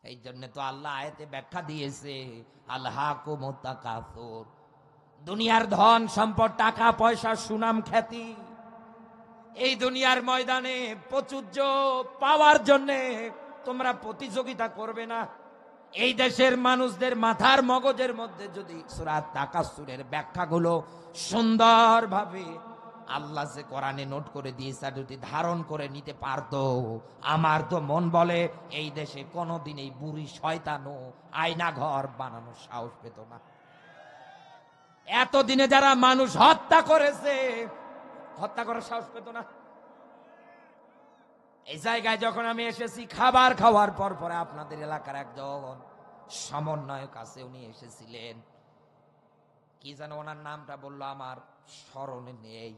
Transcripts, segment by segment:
এই জন্য তো আল্লাহ আয়াতে ব্যাখ্যা দিয়েছে, আলহাকুমুত তাকাসুর, দুনিয়ার ধন সম্পদ, টাকা পয়সা, সুনাম খ্যাতি, এই দুনিয়ার ময়দানে প্রাচুর্য পাওয়ার জন্য তোমরা প্রতিযোগিতা করবে না। এই দেশের মানুষদের মাথার মগজের মধ্যে যদি সূরা তাকাসুরের ব্যাখ্যাগুলো সুন্দরভাবে আল্লাহ যে কোরআনে নোট করে দিয়েছে যদি ধারণ করে নিতে পারতো, আমার তো মন বলে এই দেশে কোনোদিন এই বুড়ি শয়তানও আয়না ঘর বানানোর সাহস পেত না। এতদিনে যারা মানুষ হত্যা করেছে, হত্যা করার সাহস পেত না। এই জায়গায় যখন আমি এসেছি, খাবার খাওয়ার পর পরে আপনাদের এলাকার একজন সমন্বয়ক আছে, উনি এসেছিলেন, কি যেন ওনার নামটা বললো আমার স্মরণে নেই।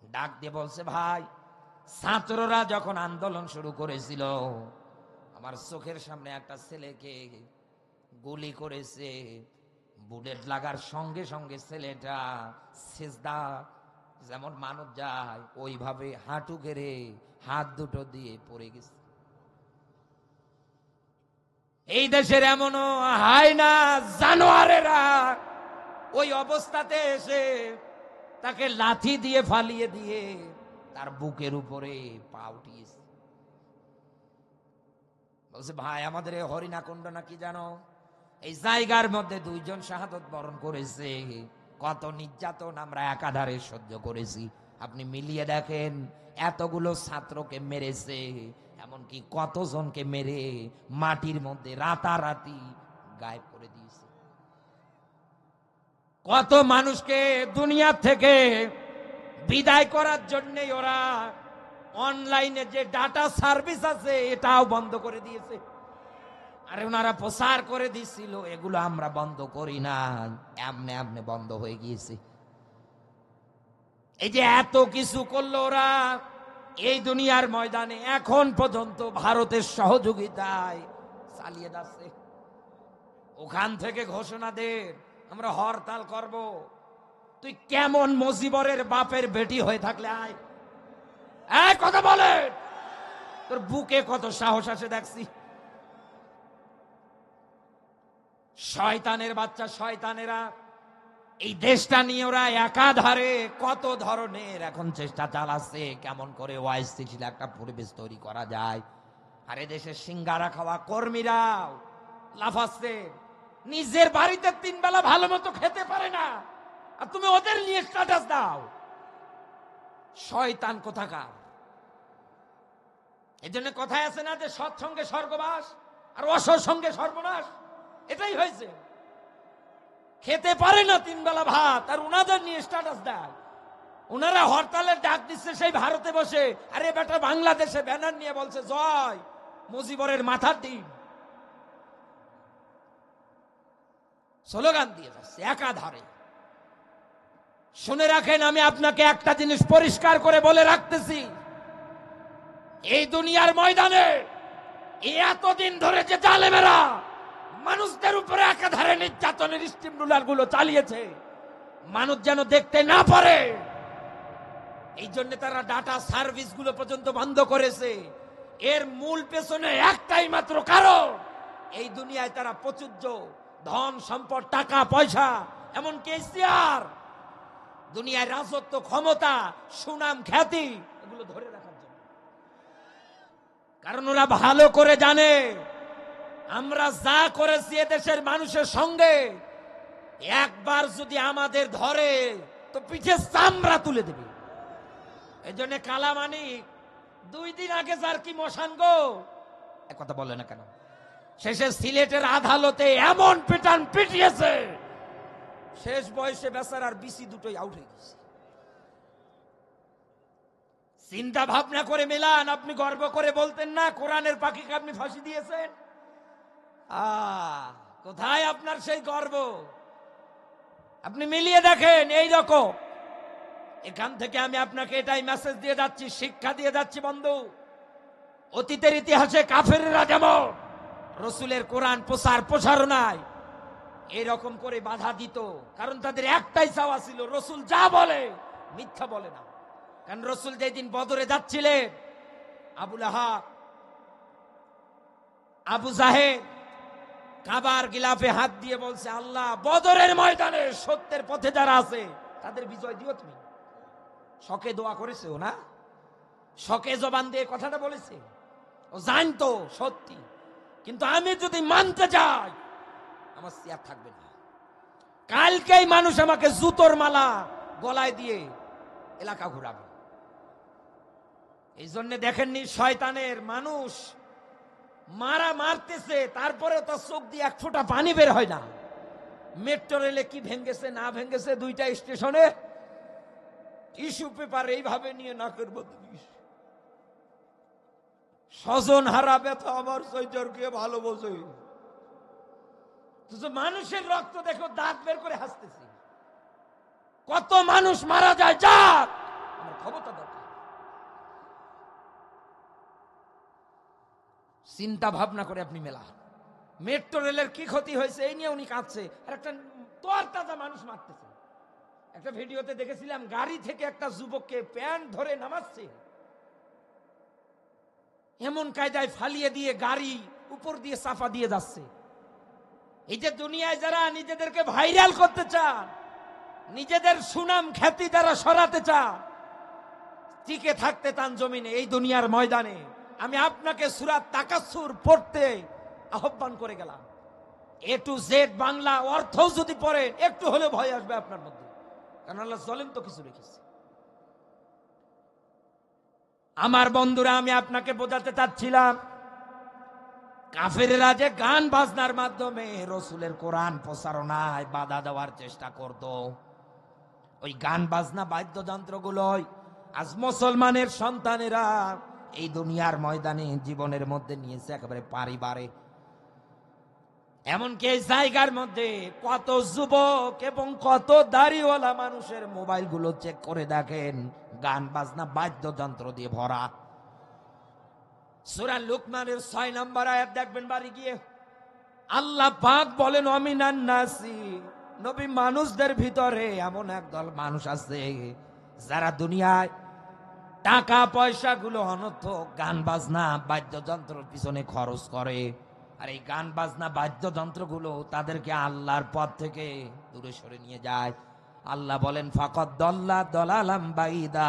ডাক দিয়ে বলছে, ভাই, ছাত্ররা যখন আন্দোলন শুরু করেছিল, আমার চোখের সামনে একটা ছেলেকে গুলি করেছে, বুলেট লাগার সঙ্গে সঙ্গে ছেলেটা সিজদা যেমন মানুষ যায় ওইভাবে হাঁটু গেড়ে হাত দুটো দিয়ে পড়ে গেছে। এই দেশের এমনও হয় না, জানোয়ারেরা ওই অবস্থাতে এসে তাকে লাঠি দিয়ে ফালিয়ে দিয়ে তার বুকের উপরে পা উঠিয়েছে। বলছে, ভাই, আমাদের এই হরিণাকুণ্ড নাকি জানো, এই জায়গার মধ্যে দুইজন শাহাদত বরণ করেছে। কত নির্যাতন আমরা একাধারে সহ্য করেছি। আপনি মিলিয়ে দেখেন, এতগুলো ছাত্রকে মেরেছে, এমনকি কতজনকে মেরে মাটির মধ্যে রাতারাতি গায়েব করে দিয়েছে। কত মানুষকে দুনিয়া থেকে বিদায় করার জন্য ওরা অনলাইনে যে ডাটা সার্ভিস আছে এটাও বন্ধ করে দিয়েছে। আরে ওনারা প্রচার করে দিছিল, এগুলো আমরা বন্ধ করি না, এমনে এমনে বন্ধ হয়ে গিয়েছে। এই যে এত কিছু করলো ওরা এই দুনিয়ার ময়দানে, এখন পর্যন্ত ভারতের সহযোগিতায় চালিয়ে যাচ্ছে। ওখান থেকে ঘোষণা দে আমরা হরতাল করব। তুই কেমন মুজিবরের বাপের বেটি হয়ে থাকলে আয়, এই কথা বলে, তোর বুকে কত সাহস আছে দেখছি। শয়তানের বাচ্চা শয়তানেরা এই দেশটা নিয়ে ওরা একাধারে কত ধরনের এখন চেষ্টা চালাচ্ছে, কেমন করে অস্থিতিশীল একটা পরিবেশ তৈরি করা যায়। আর এদেশের সিঙ্গারা খাওয়া কর্মীরাও লাফাচ্ছে, নিজের বাড়িতে 3 বেলা ভালো মতো খেতে পারে না, আর তুমি ওদের নিয়ে স্ট্যাটাস দাও। শয়তান কোথাকার। এই জন্য কথায় আছে না যে সৎসঙ্গে স্বর্গবাস আর অসৎ সঙ্গে সর্বনাশ, এটাই হয়েছে। খেতে পারে না 3 বেলা ভাত, আর উনাদের নিয়ে স্ট্যাটাস দেয়। উনারা হরতালের ডাক দিচ্ছে সেই ভারতে বসে, আরে বেটা বাংলাদেশে ব্যানার নিয়ে বলছে জয় মুজিবরের মাথার দিন, স্লোগান দিয়ে যাচ্ছে একাধারে। শুনে রাখেন, আমি আপনাকে একটা জিনিস পরিষ্কার করে বলে রাখতেছি, এই দুনিয়ার ময়দানে এতদিন ধরে যে জালেমেরা মানুষদের উপরে একাধারে নির্যাতনের স্টিম রুলার গুলো চালিয়েছে, মানুষ যেন দেখতে না পারে, এই জন্য তারা ডাটা সার্ভিস গুলো পর্যন্ত বন্ধ করেছে। এর মূল পেছনে একটাই মাত্র কারণ, এই দুনিয়ায় তারা প্রাচুর্য, ধন সম্পদ, টাকা পয়সা, এমনকি ইশতেহার, দুনিয়ায় রাজত্ব, ক্ষমতা, সুনাম খ্যাতি, এগুলো ধরে রাখার জন্য। কারণ ওরা ভালো করে জানে আমরা যা করেছি এদেশের মানুষের সঙ্গে, একবার যদি আমাদের ধরে তো পিঠে চামড়া তুলে দেবে। এই জন্য কালামানিক 2 দিন আগে যার কি মশান গো, কথা বলে না কেন, শেষে সিলেটের আদালতে এমন পিটান পিটিয়েছে, শেষ বয়সে বেচারার বিসি দুটোই আউট হয়ে গেছে। চিন্তা ভাবনা করে মেলান, আপনি গর্ব করে বলতেন না কোরআনের পাখিকে আপনি ফাঁসি দিয়েছেন। কোথায় আপনার সেই গর্ব? আপনি মিলিয়ে দেখেন। এই রকম এখান থেকে আমি আপনাকে এটাই মেসেজ দিয়ে যাচ্ছি, শিক্ষা দিয়ে যাচ্ছি, বন্ধু, অতীতের ইতিহাসে কাফেররা যেমন রসুলের কোরআন প্রচার প্রসারণায় এরকম করে বাধা দিত, কারণ তাদের একটাই চাওয়া ছিল রসুল যা বলে মিথ্যা বলে না। কারণ রসুল যেদিন বদরে যাচ্ছিলেন, আবু লাহাব, আবু জাহেল, কাবার গিলাফে হাত দিয়ে বলছে, আল্লাহ বদরের ময়দানে সত্যের পথে যারা আছে তাদের বিজয় দিও তুমি। শখে দোয়া করেছে ও না, শখে জবান দিয়ে কথাটা বলেছে, ও জানতো সত্যি। কিন্তু আমি যদি মানতে যাই আমার চেয়ার থাকবে না। কালকেই মানুষ আমাকে জুতোর মালা গলায় দিয়ে এলাকা ঘুরাবে। এই জন্য দেখেননি শয়তানের মানুষ মারতেছে, তারপরে তার চোখ দিয়ে এক ফোঁটা পানি বের হয় না। মেট্রো রেলে কি ভেঙ্গেছে না ভেঙ্গেছে, দুইটা স্টেশনে টিস্যু পেপার এইভাবে নিয়ে নাকের মধ্যে দিয়েছে। স্বজন হারা ব্যথা আমার সৈজরকে ভালো বোঝে। মানুষের রক্ত দেখো দাঁত বের করে হাসতেছি। কত মানুষ মারা যায়, যাক আমার ক্ষমতা দরকার। চিন্তা ভাবনা করে আপনি মেলা। মেট্রো রেলের কি ক্ষতি হয়েছে এই নিয়ে উনি কাঁদছে, আর একটা তোর তাজা মানুষ মারতেছে। একটা ভিডিওতে দেখেছিলাম গাড়ি থেকে একটা যুবককে প্যান্ট ধরে নামাচ্ছে, এমন কায়দায় ফালিয়ে দিয়ে গাড়ি উপর দিয়ে চাপা দিয়ে যাচ্ছে। এই যে দুনিয়ায় যারা নিজেদেরকে ভাইরাল করতে চান, নিজেদের সুনাম খ্যাতি যারা সরাতে চান, টিকে থাকতে চান জমিনে, এই দুনিয়ার ময়দানে, আমি আপনাকে সূরা তাকাসুর পড়তে আহ্বান করে গেলাম। এ টু জেড বাংলা অর্থ যদি পড়েন একটু হলে ভয় আসবে আপনার মধ্যে, কারণ আল্লাহ জ্বলেন্ত কিছু রেখেছে। আমার বন্ধুরা, আমি আপনাকে বোঝাতে চাচ্ছিলাম, কাফেররা যে গান বাজনার মাধ্যমে রসুলের কোরআন প্রচারণায় বাধা দেওয়ার চেষ্টা করত, ওই গান বাজনা বাদ্যযন্ত্রগুলোই আজ মুসলমানের সন্তানেরা এই দুনিয়ার ময়দানে জীবনের মধ্যে নিয়েছে একেবারে পারিবারে। এমনকি এই জায়গার মধ্যে কত যুবক এবং কত দাড়িওয়ালা মানুষের মোবাইল গুলো চেক করে দেখেন, গান বাজনা বাদ্যযন্ত্র দিয়ে ভরা। সূরা লুকমানের 6 নম্বর আয়াত দেখবেন বাড়ি গিয়ে, আল্লাহ পাক বলেন, অমিনান নাসি, নবী মানুষদের ভিতরে এমন একদল মানুষ আছে যারা দুনিয়ায় টাকা পয়সা গুলো অনর্থক গান বাজনা বাদ্যযন্ত্রের পিছনে খরচ করে। আর এই গান বাজনা বাদ্যযন্ত্র গুলো তাদেরকে আল্লাহর পথ থেকে দূরে সরে নিয়ে যায়। আল্লাহ বলেন, ফাকাদ দাল্লা দালালাম বাইদা,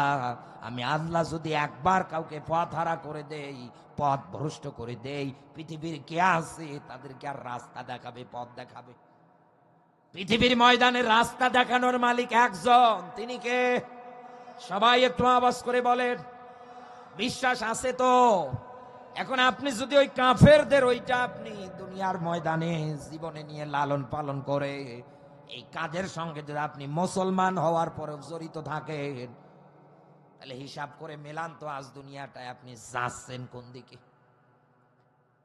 আমি আল্লাহ যদি একবার কাউকে পথ হারা করে দেই, পথ ভ্রষ্ট করে দেই, পৃথিবীর কে আছে তাদেরকে আর রাস্তা দেখাবে, পথ দেখাবে? পৃথিবীর ময়দানে রাস্তা দেখানোর মালিক একজন, তিনি কে? সবাই একটু আওয়াজ করে বলেন, বিশ্বাস আছে তো? এখন আপনি যদি ওই কাফেরদের ওইটা আপনি দুনিয়ার ময়দানে জীবনে নিয়ে লালন পালন করে, এই কাজের সঙ্গে যদি আপনি মুসলমান হওয়ার পরেও জড়িত থাকেন, তাহলে হিসাব করে মেলান তো আজ দুনিয়াটায় আপনি যাচ্ছেন কোন দিকে।